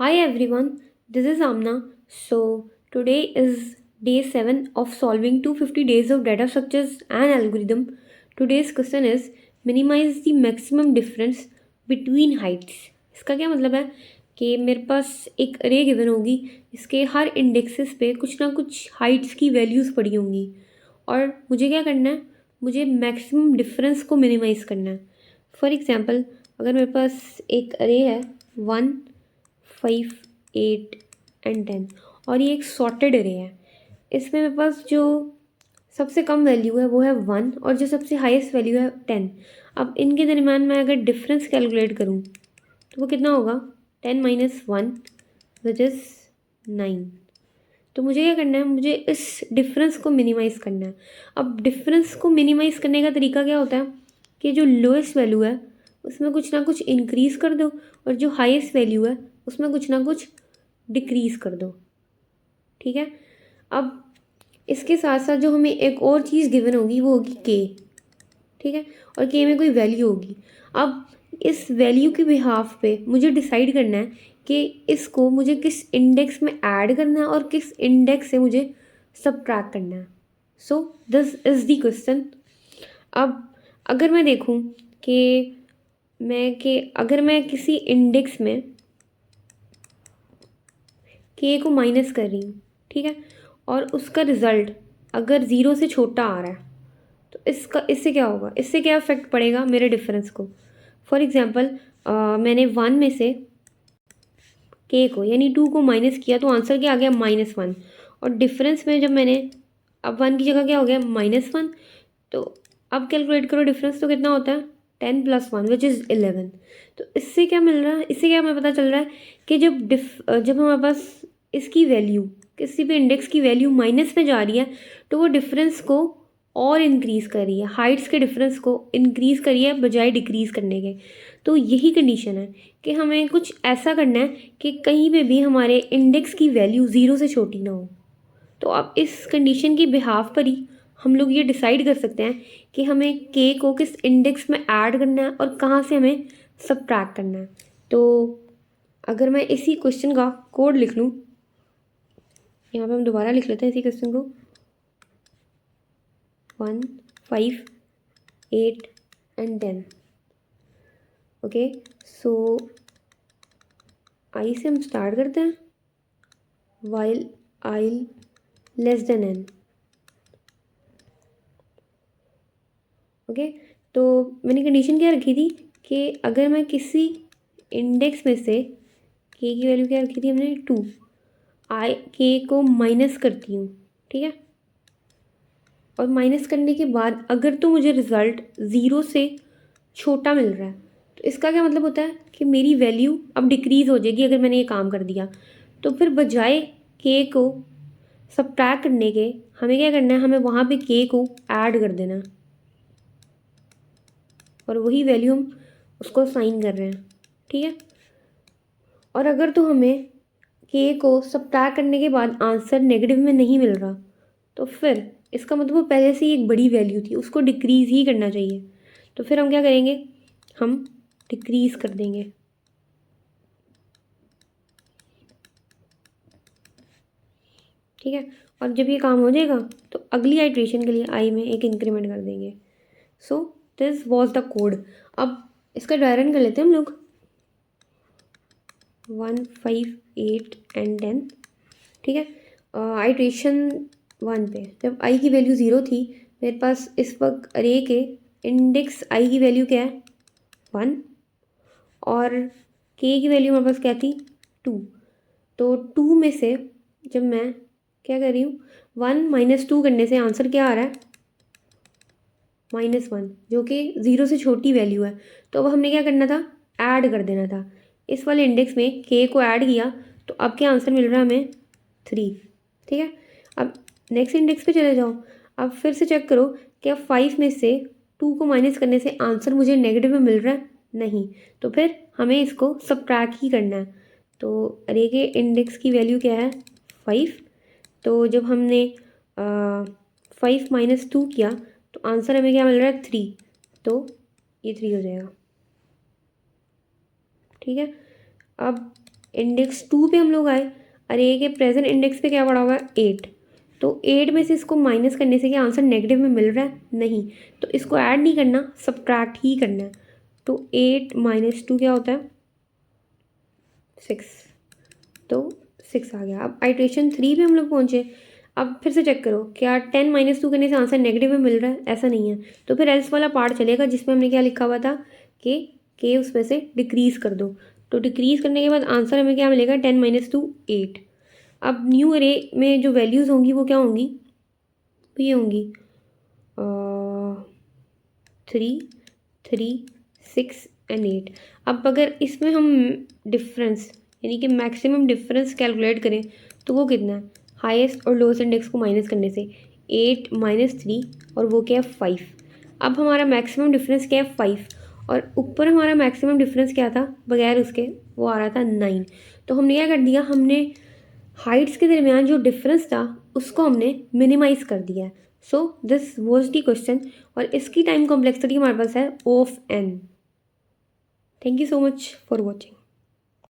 Hi everyone, this is Amna. So, today is day 7 of solving 250 days of data structures and algorithm. Today's question is minimize the maximum difference between heights. इसका क्या मतलब है कि मेरे पास एक अरे given होगी, इसके हर इंडेक्सेस पे कुछ ना कुछ हाइट्स की वैल्यूज़ पड़ी होंगी और मुझे क्या करना है, मुझे मैक्सिमम डिफरेंस को मिनिमाइज़ करना है. फॉर एग्जांपल, अगर मेरे पास एक अरे है 1, 5, 8 एंड 10 और ये एक सॉर्टेड अरे है. इसमें मेरे पास जो सबसे कम वैल्यू है वो है 1 और जो सबसे हाईएस्ट वैल्यू है 10. अब इनके दरम्यान मैं अगर डिफरेंस कैलकुलेट करूँ तो वो कितना होगा, 10 माइनस 1 विच इज़ 9. तो मुझे क्या करना है, मुझे इस डिफरेंस को मिनिमाइज़ करना है. अब डिफरेंस को मिनिमाइज़ करने का तरीका क्या होता है कि जो लोएस्ट वैल्यू है उसमें कुछ ना कुछ इंक्रीज़ कर दो और जो हाईएस्ट वैल्यू है उसमें कुछ ना कुछ डिक्रीज़ कर दो. ठीक है. अब इसके साथ साथ जो हमें एक और चीज़ गिवन होगी वो होगी के. ठीक है. और के में कोई वैल्यू होगी. अब इस वैल्यू के बिहाफ पे मुझे डिसाइड करना है कि इसको मुझे किस इंडेक्स में ऐड करना है और किस इंडेक्स से मुझे सबट्रैक्ट करना है. So this is the question. अब अगर मैं देखूं कि अगर मैं किसी इंडेक्स में के को माइनस कर रही हूँ, ठीक है, और उसका रिज़ल्ट अगर ज़ीरो से छोटा आ रहा है तो इससे क्या होगा, इससे क्या इफेक्ट पड़ेगा मेरे डिफरेंस को. फॉर एग्जांपल, मैंने 1 में से के को यानी 2 को माइनस किया तो आंसर क्या आ गया, -1. और डिफरेंस में जब मैंने अब 1 की जगह क्या हो गया, -1. तो अब कैलकुलेट करो डिफरेंस तो कितना होता है, 10 प्लस 1 विच इज़ 11. तो इससे क्या मिल रहा है, इससे क्या हमें पता चल रहा है कि जब हमारे पास इसकी वैल्यू, किसी भी इंडेक्स की वैल्यू माइनस में जा रही है तो वो डिफरेंस को और इंक्रीज़ कर रही है, हाइट्स के डिफरेंस को इंक्रीज़ कर रही है बजाय डिक्रीज़ करने के. तो यही कंडीशन है कि हमें कुछ ऐसा करना है कि कहीं पे भी हमारे इंडेक्स की वैल्यू ज़ीरो से छोटी ना हो. तो अब इस कंडीशन की बिहाफ पर ही हम लोग ये डिसाइड कर सकते हैं कि हमें के को किस इंडेक्स में ऐड करना है और कहाँ से हमें सबट्रैक्ट करना है. तो अगर मैं इसी क्वेश्चन का कोड लिख लूँ, यहाँ पे हम दोबारा लिख लेते हैं इसी क्वेश्चन को, 1, 5, 8 एंड 10. ओके. सो आई से हम स्टार्ट करते हैं, while I less than N. Okay. तो मैंने कंडीशन क्या रखी थी कि अगर मैं किसी इंडेक्स में से के की वैल्यू क्या रखी थी हमने, 2, आई के को माइनस करती हूँ, ठीक है, और माइनस करने के बाद अगर तो मुझे रिज़ल्ट ज़ीरो से छोटा मिल रहा है तो इसका क्या मतलब होता है कि मेरी वैल्यू अब डिक्रीज़ हो जाएगी अगर मैंने ये काम कर दिया. तो फिर बजाय के को सबट्रैक्ट करने के हमें क्या करना है, हमें वहाँ पे के को ऐड कर देना है और वही वैल्यू हम उसको साइन कर रहे हैं. ठीक है. और अगर तो हमें के को सबट्रैक्ट करने के बाद आंसर नेगेटिव में नहीं मिल रहा तो फिर इसका मतलब वो पहले से ही एक बड़ी वैल्यू थी, उसको डिक्रीज़ ही करना चाहिए. तो फिर हम क्या करेंगे, हम डिक्रीज़ कर देंगे. ठीक है. और जब ये काम हो जाएगा तो अगली आइट्रेशन के लिए आई में एक इंक्रीमेंट कर देंगे. So this was the code. अब इसका ड्राई रन कर लेते हैं हम लोग, 1, 5, 8 एंड 10. ठीक है. आइट्रेशन 1 पे जब आई की वैल्यू ज़ीरो थी, मेरे पास इस वक्त अरे के इंडेक्स आई की वैल्यू क्या है, 1, और के की वैल्यू मेरे पास क्या थी, 2. तो 2 में से जब मैं क्या कर रही हूँ, 1 माइनस 2 करने से आंसर क्या आ रहा है, -1, जो कि ज़ीरो से छोटी वैल्यू है. तो अब हमने क्या करना था, ऐड कर देना था. इस वाले इंडेक्स में के को ऐड किया तो अब क्या आंसर मिल रहा है हमें, 3. ठीक है. अब नेक्स्ट इंडेक्स पे चले जाओ. अब फिर से चेक करो क्या 5 में से 2 को माइनस करने से आंसर मुझे नेगेटिव में मिल रहा है, नहीं. तो फिर हमें इसको सबट्रैक्ट ही करना है. तो अरे के इंडेक्स की वैल्यू क्या है, 5. तो जब हमने 5 माइनस 2 किया तो आंसर हमें क्या मिल रहा है, 3. तो ये 3 हो जाएगा. ठीक है. अब इंडेक्स 2 पे हम लोग आए, अरे के प्रेजेंट इंडेक्स पे क्या पड़ा हुआ है 8, तो 8 में से इसको माइनस करने से क्या आंसर नेगेटिव में मिल रहा है? नहीं, तो इसको ऐड नहीं करना, सब्ट्रैक्ट ही करना है। तो 8 माइनस 2 क्या होता है? 6, तो 6 आ गया। अब आइट्रेशन 3 पे हम लोग पहुँचे। अब फिर से चेक करो, क्या 10 माइनस 2 करने से आंसर नेगेटिव में मिल रहा है? ऐसा नहीं है, तो फिर एल्स वाला पार्ट चलेगा जिसमें हमने क्या लिखा हुआ था कि उसमें से डिक्रीज़ कर दो। तो डिक्रीज़ करने के बाद आंसर हमें क्या मिलेगा? 10 माइनस 2 8। अब न्यू अरे में जो वैल्यूज़ होंगी वो क्या होंगी? तो ये होंगी 3 3 6 एंड 8। अब अगर इसमें हम डिफरेंस यानी कि मैक्सिमम डिफरेंस कैलकुलेट करें तो वो कितना है? हाईएस्ट और लोएस्ट इंडेक्स को माइनस करने से 8 माइनस 3 और वो क्या है 5। अब हमारा मैक्सिमम डिफरेंस क्या है? 5, और ऊपर हमारा मैक्सिमम डिफरेंस क्या था बगैर उसके? वो आ रहा था 9। तो हमने क्या कर दिया, हमने हाइट्स के दरमियान जो डिफरेंस था उसको हमने मिनिमाइज कर दिया है। So this was the question, और इसकी टाइम कॉम्प्लेक्सिटी हमारे पास है O of n। Thank you so much for watching.